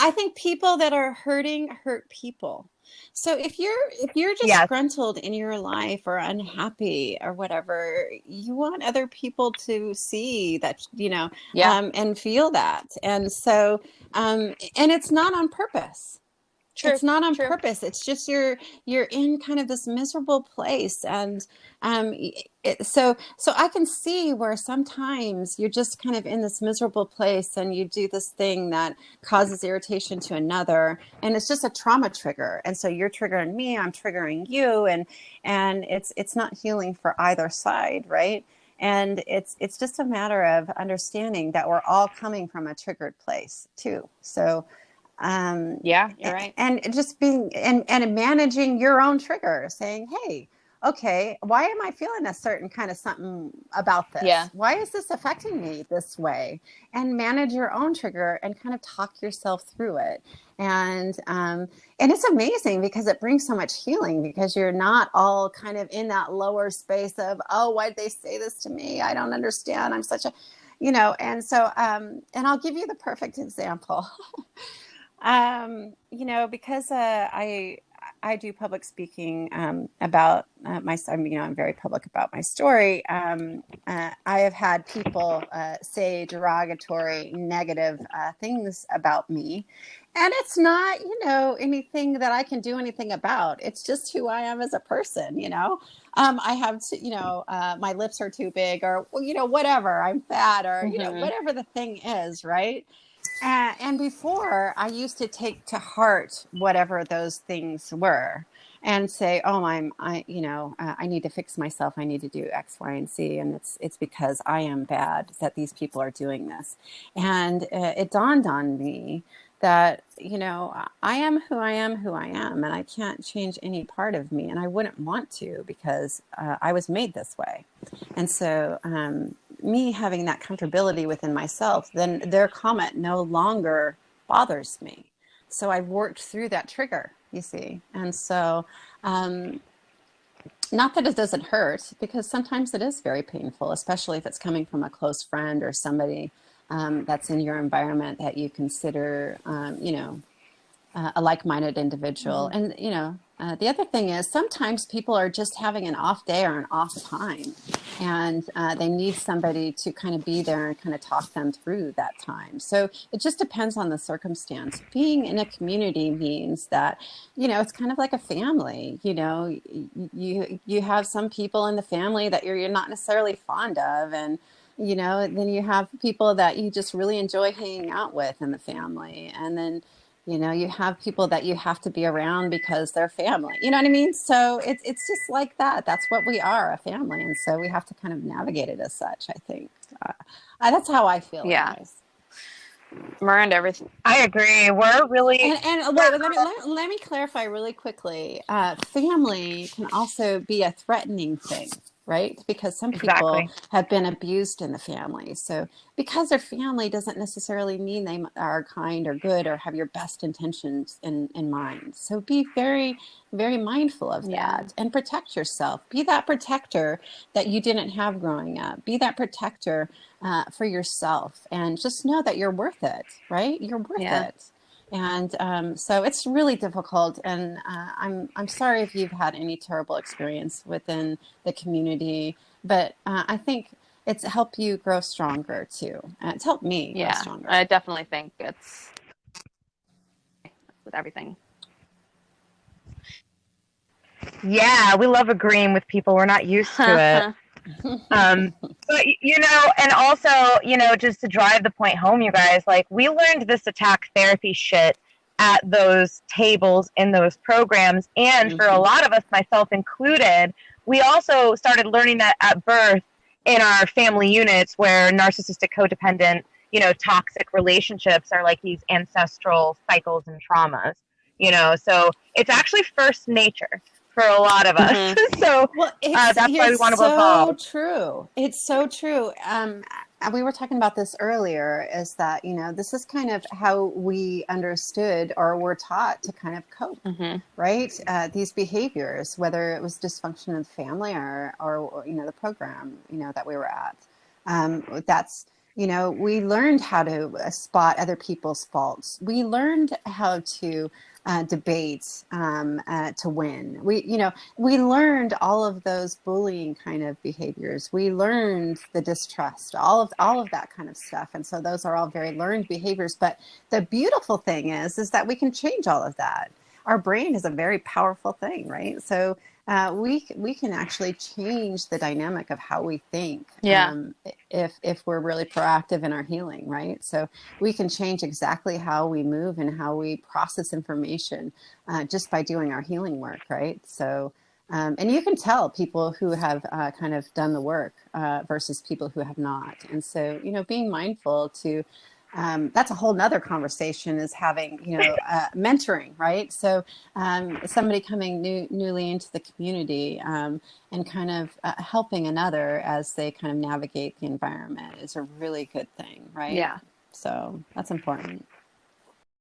I think people that are hurting hurt people. So if you're Yes, disgruntled in your life or unhappy or whatever, you want other people to see that, Yeah, and feel that. And so, and it's not on purpose. true, It's not on true. purpose. It's just you're in kind of this miserable place, and so I can see where sometimes you're just kind of in this miserable place, and you do this thing that causes irritation to another, and it's just a trauma trigger. And so you're triggering me, I'm triggering you, and it's not healing for either side, right? And it's just a matter of understanding that we're all coming from a triggered place too. So Yeah, you're right. and just being and managing your own trigger, saying, hey, okay, why am I feeling a certain kind of something about Yeah. this? Why is this affecting me this way? And manage your own trigger and kind of talk yourself through it. And it's amazing because it brings so much healing, because you're not all kind of in that lower space of, oh, why'd they say this to me? I don't understand. I'm such a, and so and I'll give you the perfect example. Because I do public speaking about I'm very public about my story. I have had people say derogatory, negative things about me, and it's not anything that I can do anything about. It's just who I am as a person. I have my lips are too big, or whatever. I'm fat, or Mm-hmm. whatever the thing is, right? And before, I used to take to heart whatever those things were, and say, "Oh, I need to fix myself. I need to do X, Y, and Z, and it's because I am bad that these people are doing this." And it dawned on me that I am who I am, and I can't change any part of me, and I wouldn't want to, because I was made this way. And so me having that comfortability within myself, then their comment no longer bothers me. So I've worked through that trigger, you see. And so not that it doesn't hurt, because sometimes it is very painful, especially if it's coming from a close friend or somebody that's in your environment that you consider, a like-minded individual. Mm-hmm. And the other thing is, sometimes people are just having an off day or an off time, and they need somebody to kind of be there and kind of talk them through that time. So it just depends on the circumstance. Being in a community means that it's kind of like a family. You have some people in the family that you're not necessarily fond of, and then you have people that you just really enjoy hanging out with in the family, and then you have people that you have to be around because they're family. You know what I mean? So it's just like that. That's what we are, a family. And so we have to kind of navigate it as such, I think. That's how I feel Yeah. anyways. Miranda, everything. I agree. We're really, And wait, let me clarify really quickly. Family can also be a threatening thing, right? Because some people exactly. have been abused in the family. So because they're family doesn't necessarily mean they are kind or good or have your best intentions in mind. So be very, very mindful of Yeah. that and protect yourself. Be that protector that you didn't have growing up. Be that protector for yourself, and just know that you're worth it, right? You're worth Yeah. it. And so it's really difficult, and I'm sorry if you've had any terrible experience within the community, but I think it's helped you grow stronger too. It's helped me grow Yeah. stronger. I definitely think it's with everything. Yeah, we love agreeing with people. We're not used to it. But and also, just to drive the point home, you guys, like, we learned this attack therapy shit at those tables in those programs, and for a lot of us, myself included, we also started learning that at birth in our family units, where narcissistic, codependent, toxic relationships are like these ancestral cycles and traumas. So it's actually first nature for a lot of us. So well, that's why we want to so evolve. true. It's so true. We were talking about this earlier, is that, this is kind of how we understood or were taught to kind of cope, right? These behaviors, whether it was dysfunction in the family or the program, that we were at. That's we learned how to spot other people's faults. We learned how to debate to win. We learned all of those bullying kind of behaviors. We learned the distrust, all of that kind of stuff. And so those are all very learned behaviors. But the beautiful thing is that we can change all of that. Our brain is a very powerful thing, right? So we can actually change the dynamic of how we think if we're really proactive in our healing, right? So we can change exactly how we move and how we process information just by doing our healing work, right? So and you can tell people who have kind of done the work versus people who have not. And so, being mindful to that's a whole nother conversation, is having, mentoring, right? So somebody coming newly into the community and kind of helping another as they kind of navigate the environment is a really good thing, right? Yeah. So that's important.